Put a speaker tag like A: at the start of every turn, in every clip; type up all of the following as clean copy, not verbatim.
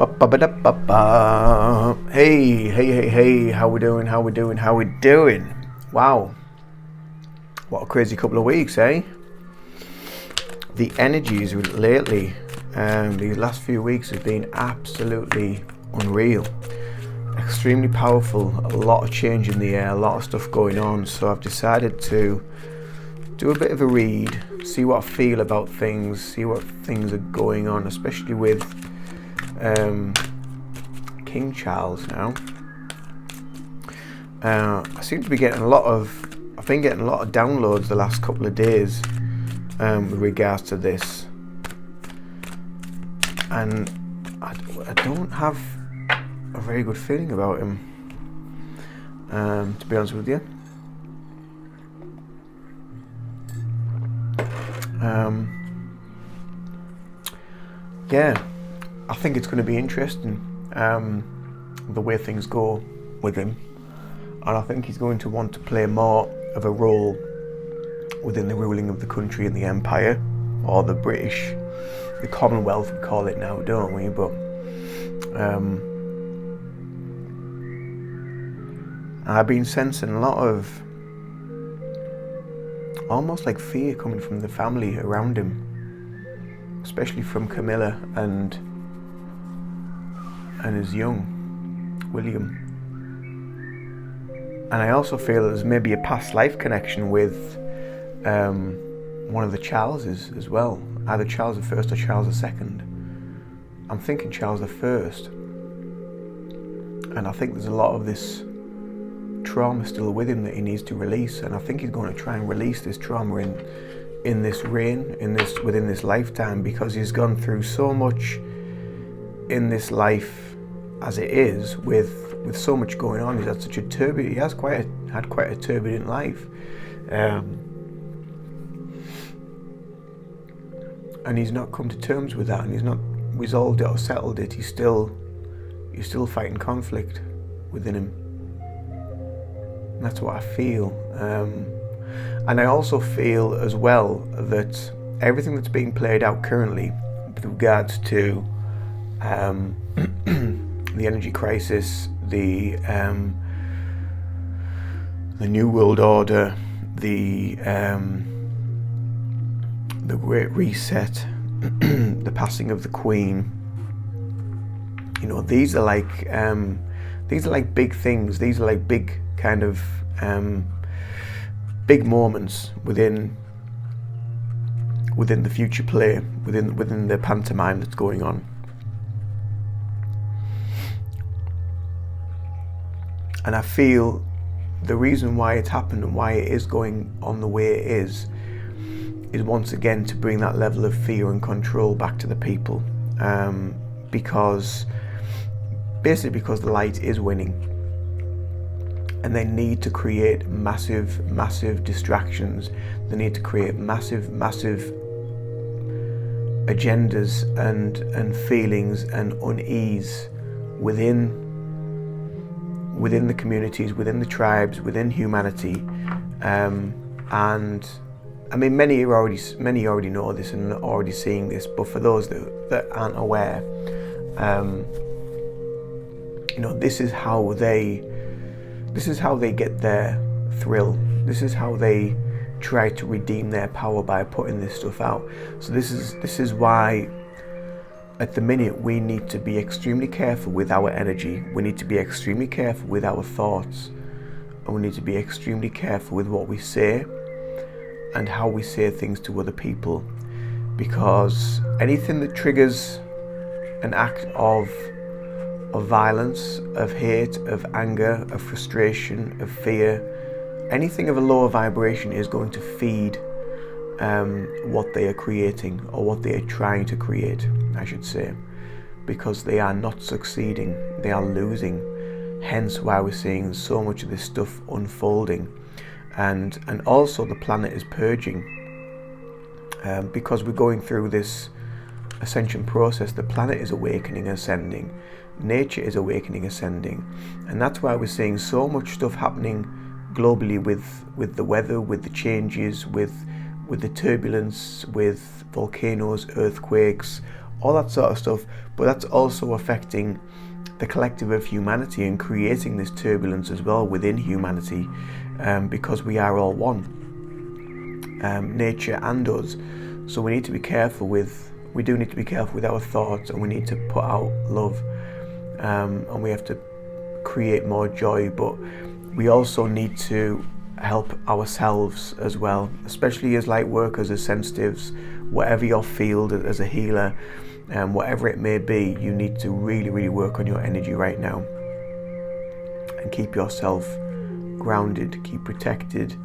A: Ba-ba-da-ba-ba. Hey, how we doing? Wow, what a crazy couple of weeks, eh? The energies lately, these last few weeks have been absolutely unreal. Extremely powerful, a lot of change in the air, a lot of stuff going on, so I've decided to do a bit of a read, see what I feel about things, see what things are going on, especially with King Charles now. I seem to be getting I've been getting a lot of downloads the last couple of days with regards to this, and I don't have a very good feeling about him, to be honest with you. Yeah, I think it's going to be interesting, the way things go with him, and I think he's going to want to play more of a role within the ruling of the country and the empire, or the Commonwealth we call it now, don't we? But I've been sensing a lot of almost like fear coming from the family around him, especially from Camilla and his young William. And I also feel there's maybe a past life connection with one of the Charleses as well, either Charles I or Charles II. I'm thinking Charles I, and I think there's a lot of this trauma still with him that he needs to release, and I think he's going to try and release this trauma in this reign, within this lifetime, because he's gone through so much in this life as it is, with so much going on. He has had quite a turbulent life, and he's not come to terms with that, and he's not resolved it or settled it. He's still fighting conflict within him. And that's what I feel, and I also feel as well that everything that's being played out currently with regards to the energy crisis, the New World Order, the Great Reset, the passing of the Queen. You know, these are like big things. These are like big kind of big moments within the future play, within the pantomime that's going on. And I feel the reason why it's happened and why it is going on the way it is once again to bring that level of fear and control back to the people, because the light is winning, and they need to create massive distractions. They need to create massive agendas and feelings and unease within the communities, within the tribes, within humanity, and I mean many already know this and are already seeing this, but for those that aren't aware, you know, this is how they get their thrill. This is how they try to redeem their power, by putting this stuff out. So this is why at the minute we need to be extremely careful with our energy. We need to be extremely careful with our thoughts, and we need to be extremely careful with what we say and how we say things to other people, because anything that triggers an act of violence, of hate, of anger, of frustration, of fear, anything of a lower vibration is going to feed what they are creating, or what they are trying to create, I should say, because they are not succeeding, they are losing. Hence why we're seeing so much of this stuff unfolding, and also the planet is purging, because we're going through this ascension process. The planet is awakening, ascending. Nature is awakening, ascending, and that's why we're seeing so much stuff happening globally with the weather, with the changes, with the turbulence, with volcanoes, earthquakes, all that sort of stuff. But that's also affecting the collective of humanity and creating this turbulence as well within humanity, because we are all one, nature and us. So we need to be careful we do need to be careful with our thoughts, and we need to put out love, and we have to create more joy. But we also need to help ourselves as well, especially as light workers, as sensitives, whatever your field, as a healer, whatever it may be. You need to really, really work on your energy right now and keep yourself grounded, keep protected,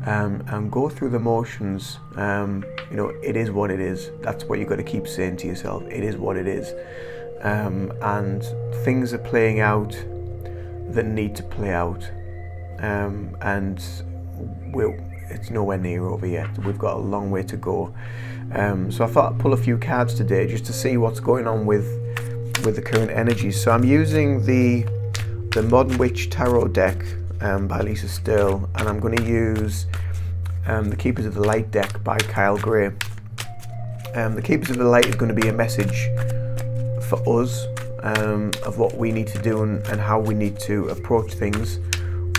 A: and go through the motions. It is what it is. That's what you've got to keep saying to yourself. It is what it is. And things are playing out that need to play out. And it's nowhere near over yet. We've got a long way to go. So I thought I'd pull a few cards today just to see what's going on with the current energies. So I'm using the Modern Witch Tarot deck by Lisa Stirl, and I'm going to use the Keepers of the Light deck by Kyle Gray. The Keepers of the Light is going to be a message for us of what we need to do and how we need to approach things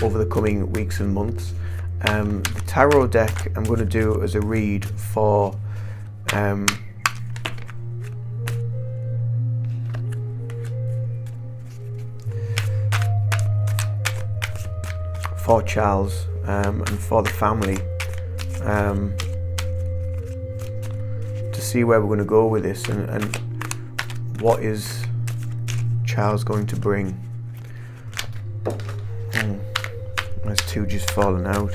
A: over the coming weeks and months. The tarot deck I'm going to do as a read for Charles and for the family, to see where we're going to go with this and what is Charles going to bring. There's two just falling out.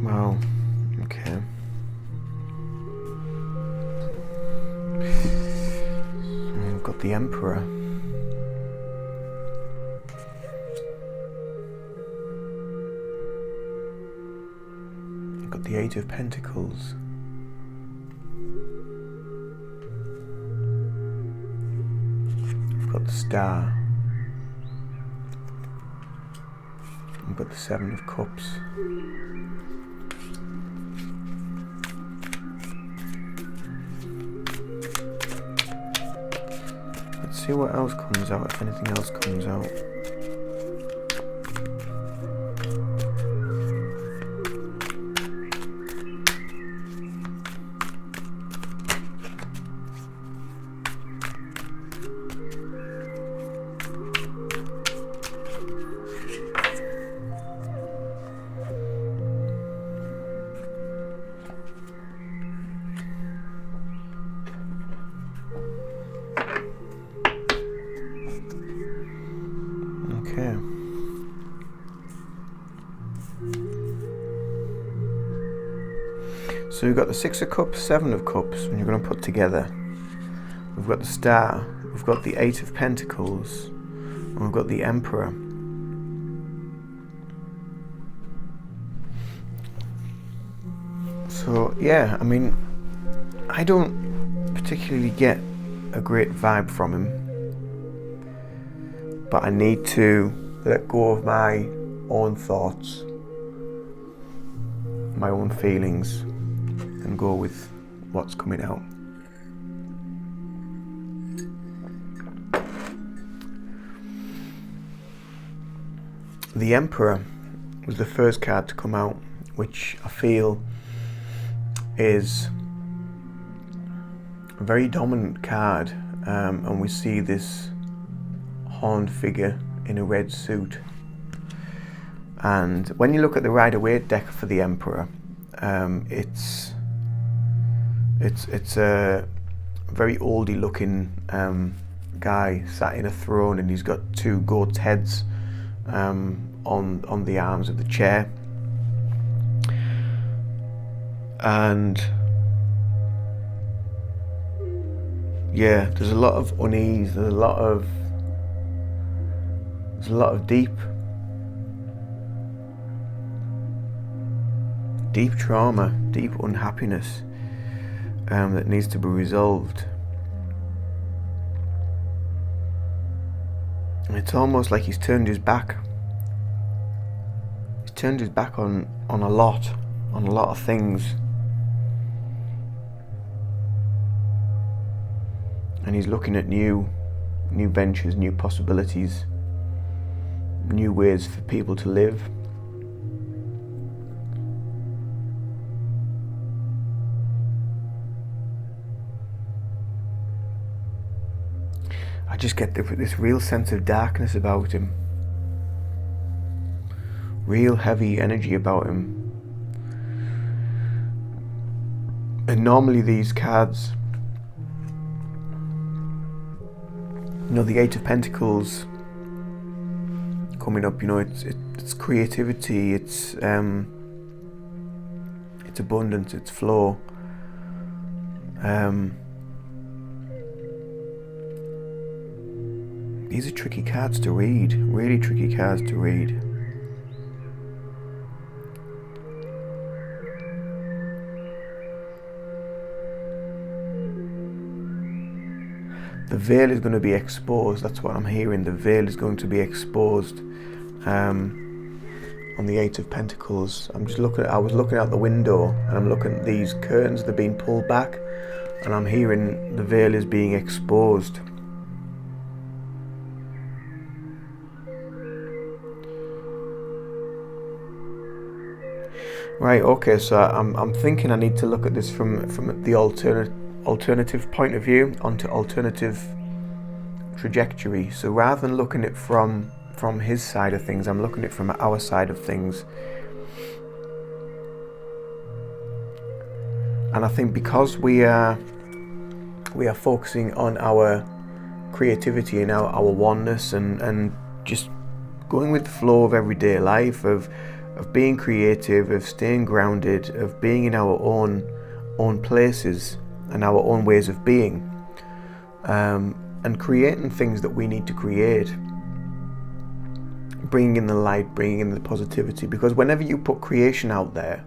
A: Wow, okay. We've got the Emperor. We've got the Eight of Pentacles. We've got the Star. We've got the Seven of Cups. Let's see what else comes out, if anything else comes out. Okay. So we've got the Six of Cups, Seven of Cups, and you're going to put together. We've got the Star, we've got the Eight of Pentacles, and we've got the Emperor. So yeah, I mean, I don't particularly get a great vibe from him. But I need to let go of my own thoughts, my own feelings, and go with what's coming out. The Emperor was the first card to come out, which I feel is a very dominant card, and we see this horned figure in a red suit. And when you look at the Rider-Waite deck for the Emperor, it's a very oldie looking guy sat in a throne, and he's got two goat's heads on the arms of the chair. And yeah, there's a lot of unease, there's a lot of deep trauma, deep unhappiness that needs to be resolved. And it's almost like he's turned his back turned his back on a lot of things, and he's looking at new ventures, new possibilities, new ways for people to live. I just get this real sense of darkness about him, real heavy energy about him. And normally these cards, the Eight of Pentacles coming up, it's creativity, it's abundance, it's flow. These are tricky cards to read, really tricky cards to read. The veil is going to be exposed, that's what I'm hearing. The veil is going to be exposed on the Eight of Pentacles. I was looking out the window and I'm looking at these curtains that are being pulled back, and I'm hearing the veil is being exposed. Right, okay, so I'm thinking I need to look at this from the alternative point of view, onto alternative trajectory. So rather than looking at it from his side of things, I'm looking at it from our side of things. And I think because we are focusing on our creativity and our oneness and just going with the flow of everyday life, of being creative, of staying grounded, of being in our own places and our own ways of being, and creating things that we need to create, bringing in the light, bringing in the positivity. Because whenever you put creation out there,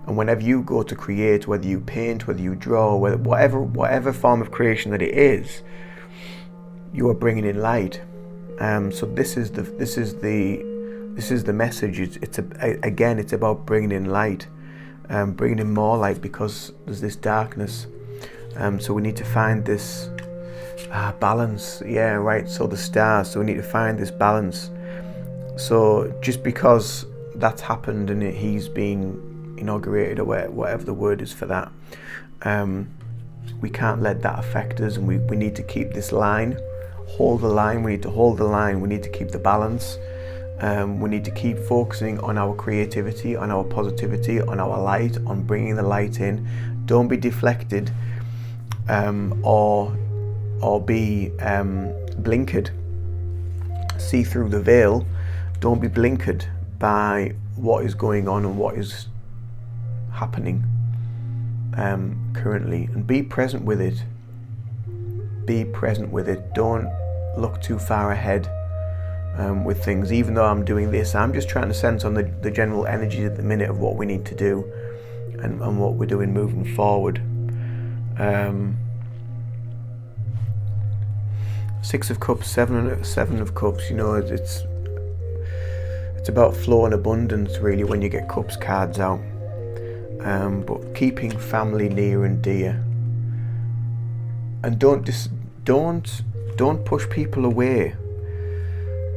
A: and whenever you go to create, whether you paint, whether you draw, whatever form of creation that it is, you are bringing in light. So this is the message. It's about bringing in light, bringing in more light, because there's this darkness. So we need to find this balance. Yeah, right. So the stars. So we need to find this balance. So just because that's happened and he's been inaugurated, or whatever the word is for that, we can't let that affect us, and we need to keep this line. Hold the line. We need to hold the line. We need to keep the balance. We need to keep focusing on our creativity, on our positivity, on our light, on bringing the light in. Don't be deflected or be blinkered. See through the veil. Don't be blinkered by what is going on and what is happening currently, and be present with it. Be present with it. Don't look too far ahead with things. Even though I'm doing this, I'm just trying to sense on the general energy at the minute of what we need to do and what we're doing moving forward. Six of Cups, Seven of Cups. It's about flow and abundance, really, when you get Cups cards out. But keeping family near and dear, and don't push people away.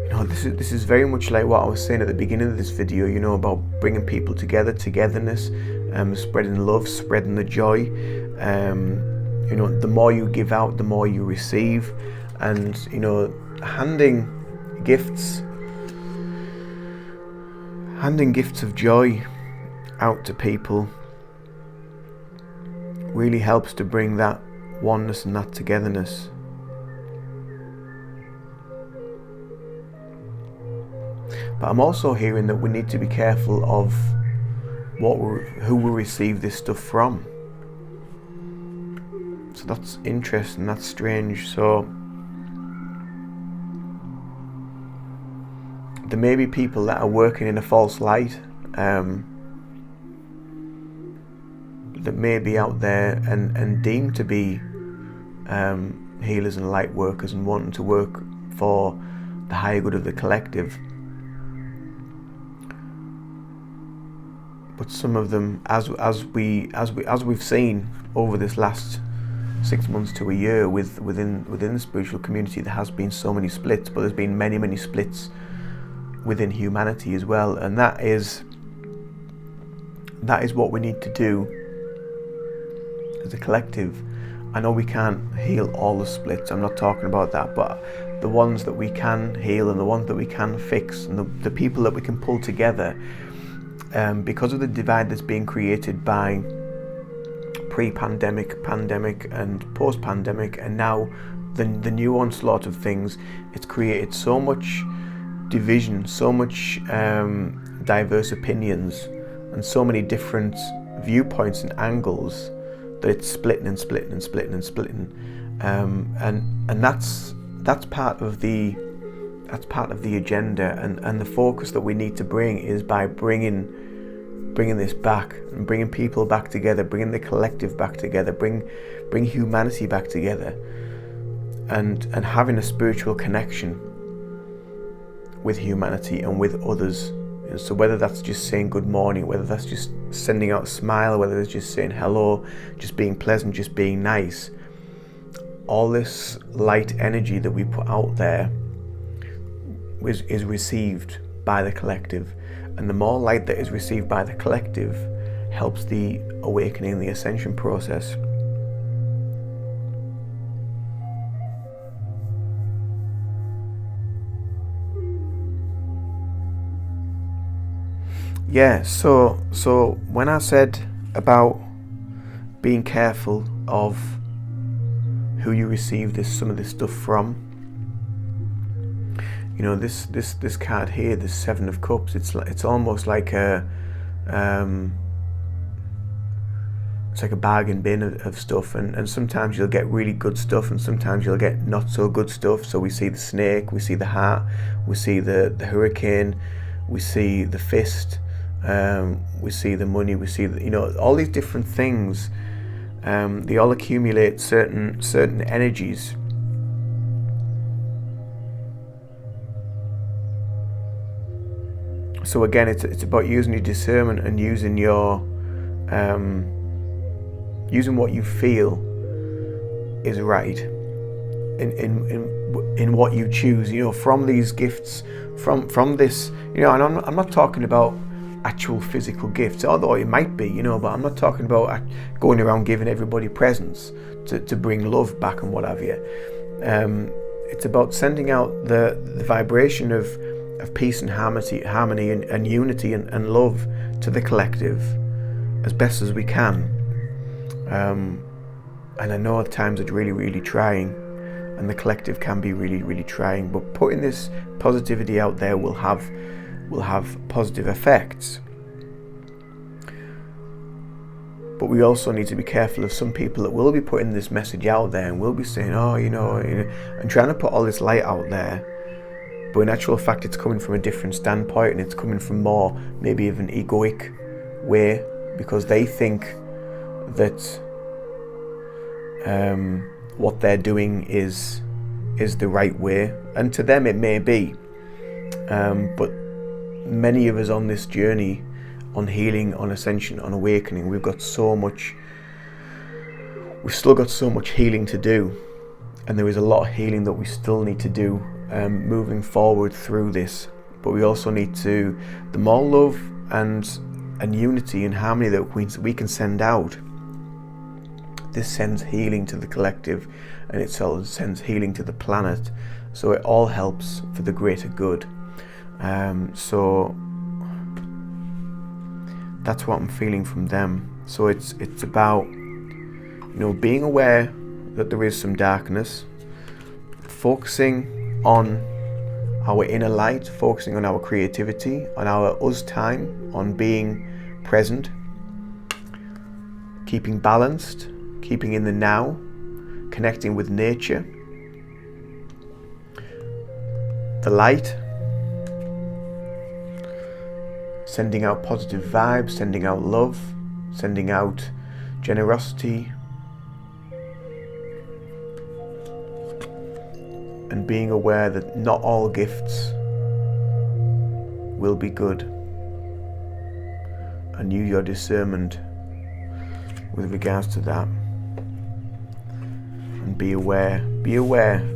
A: This is very much like what I was saying at the beginning of this video, about bringing people together, togetherness, spreading love, spreading the joy. The more you give out, the more you receive, and handing gifts of joy out to people really helps to bring that oneness and that togetherness. But I'm also hearing that we need to be careful of who we receive this stuff from. So that's interesting, that's strange. So there may be people that are working in a false light, that may be out there and deemed to be healers and light workers and wanting to work for the higher good of the collective. but some of them, as we've seen over this last 6 months to a year within the spiritual community, there has been so many splits, but there's been many splits within humanity as well, and that is what we need to do as a collective. I know we can't heal all the splits, I'm not talking about that, but the ones that we can heal and the ones that we can fix, and the people that we can pull together, because of the divide that's being created by pre-pandemic, pandemic and post-pandemic, and now the new onslaught of things, it's created so much division, so much diverse opinions, and so many different viewpoints and angles, that it's splitting and splitting and splitting and splitting, and that's part of the agenda, and the focus that we need to bring is by bringing this back, and bringing people back together, bringing the collective back together, bring humanity back together, and having a spiritual connection with humanity and with others. So whether that's just saying good morning, whether that's just sending out a smile, whether it's just saying hello, just being pleasant, just being nice, all this light energy that we put out there is received by the collective, and the more light that is received by the collective helps the awakening, the ascension process. Yeah, so when I said about being careful of who you receive some of this stuff from, you know, this card here, this Seven of Cups, it's almost like a it's like a bargain bin of stuff, and sometimes you'll get really good stuff, and sometimes you'll get not so good stuff. So we see the snake, we see the heart, we see the hurricane, we see the fist, we see the money, we see all these different things. They all accumulate certain energies. So again, it's about using your discernment and using your using what you feel is right in what you choose. From these gifts, from this. And I'm not talking about actual physical gifts, although it might be. But I'm not talking about going around giving everybody presents to bring love back and what have you. It's about sending out the vibration of peace and harmony and unity and love to the collective as best as we can. And I know at times it's really, really trying, and the collective can be really, really trying, but putting this positivity out there will have positive effects. But we also need to be careful of some people that will be putting this message out there and will be saying, and trying to put all this light out there, but in actual fact it's coming from a different standpoint, and it's coming from more maybe of an egoic way, because they think that what they're doing is the right way, and to them it may be, but many of us on this journey, on healing, on ascension, on awakening, we've still got so much healing to do, and there is a lot of healing that we still need to do moving forward through this. But we also need to, the more love and unity and harmony that we can send out, this sends healing to the collective, and it sends healing to the planet, so it all helps for the greater good. So that's what I'm feeling from them. So it's about being aware that there is some darkness, focusing on our inner light, focusing on our creativity, on our us time, on being present, keeping balanced, keeping in the now, connecting with nature, the light, sending out positive vibes, sending out love, sending out generosity, and being aware that not all gifts will be good, and use your discernment with regards to that. And be aware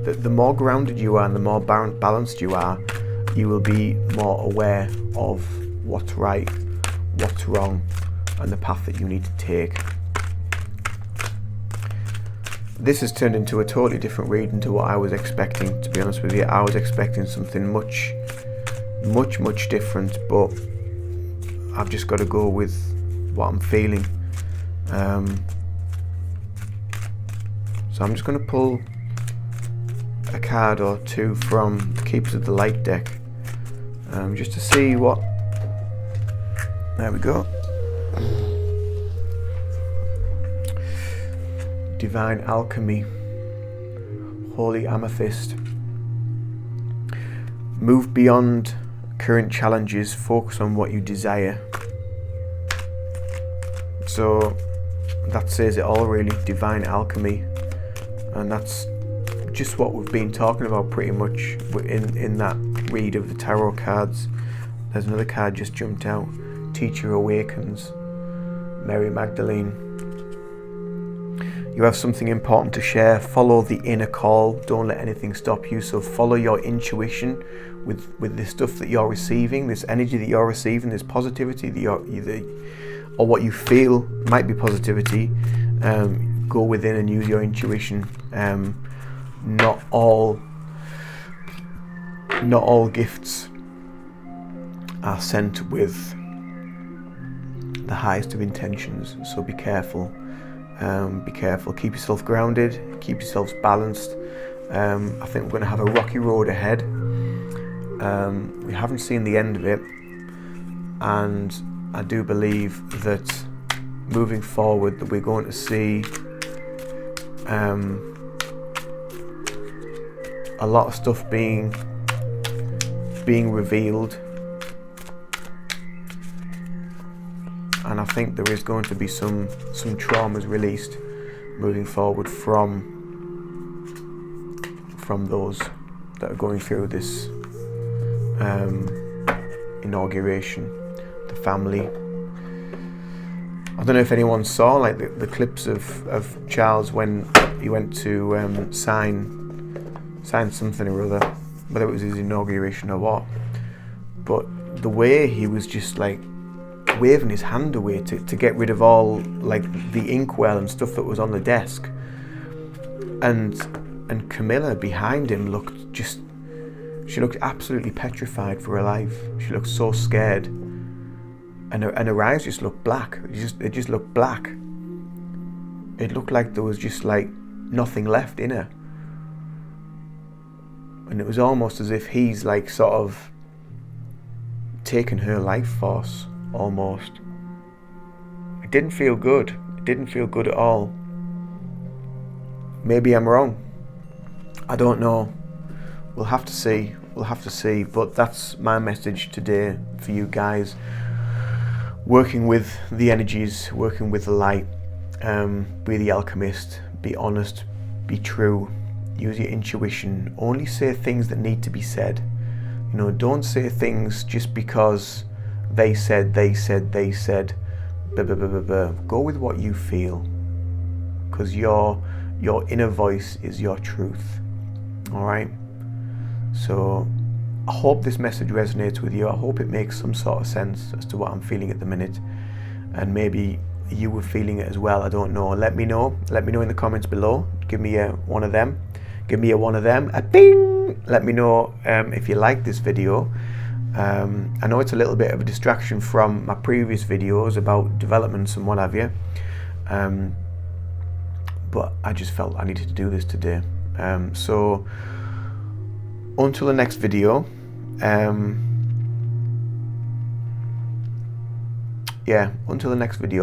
A: that the more grounded you are and the more balanced you are, you will be more aware of what's right, what's wrong, and the path that you need to take. This has turned into a totally different reading to what I was expecting, to be honest with you. I was expecting something much different, but I've just got to go with what I'm feeling. So I'm just going to pull a card or two from the Keepers of the Light deck, just to see what... There we go. Divine Alchemy, Holy Amethyst. Move beyond current challenges, focus on what you desire. So that says it all, really. Divine Alchemy, and that's just what we've been talking about pretty much in that read of the tarot cards. There's another card just jumped out. Teacher Awakens, Mary Magdalene. You have something important to share. Follow the inner call. Don't let anything stop you. So follow your intuition with this stuff that you're receiving, this energy that you're receiving, this positivity that or what you feel might be positivity. Go within and use your intuition. Not all gifts are sent with the highest of intentions. So be careful. Be careful. Keep yourself grounded. Keep yourselves balanced. I think we're going to have a rocky road ahead. We haven't seen the end of it, and I do believe that moving forward that we're going to see a lot of stuff being revealed, and I think there is going to be some traumas released moving forward from those that are going through this inauguration. The family. I don't know if anyone saw like the clips of Charles when he went to sign something or other, whether it was his inauguration or what. But the way he was just like waving his hand away to get rid of all like the inkwell and stuff that was on the desk, and Camilla behind him she looked absolutely petrified for her life. She looked so scared, and her eyes just looked black. It just looked black. It looked like there was just like nothing left in her, and it was almost as if he's like sort of taken her life force almost. It didn't feel good. It didn't feel good at all. Maybe I'm wrong. I don't know. We'll have to see. But that's my message today for you guys. Working with the energies, working with the light. Be the alchemist. Be honest. Be true. Use your intuition. Only say things that need to be said. You know, don't say things just because they said. Blah, blah, blah, blah, blah. Go with what you feel, because your inner voice is your truth. All right. So I hope this message resonates with you. I hope it makes some sort of sense as to what I'm feeling at the minute, and maybe you were feeling it as well. I don't know. Let me know in the comments below. Give me a one of them, a ding. Let me know if you like this video. I know it's a little bit of a distraction from my previous videos about developments and what have you, but I just felt I needed to do this today. So until the next video,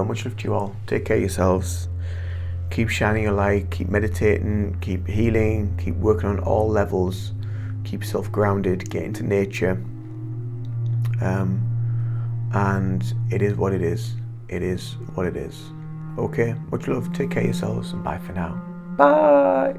A: much love to you all. Take care of yourselves. Keep shining your light, keep meditating, keep healing, keep working on all levels, keep yourself grounded, get into nature. And it is what it is. It is what it is. Okay, much love, take care of yourselves, and bye for now. Bye.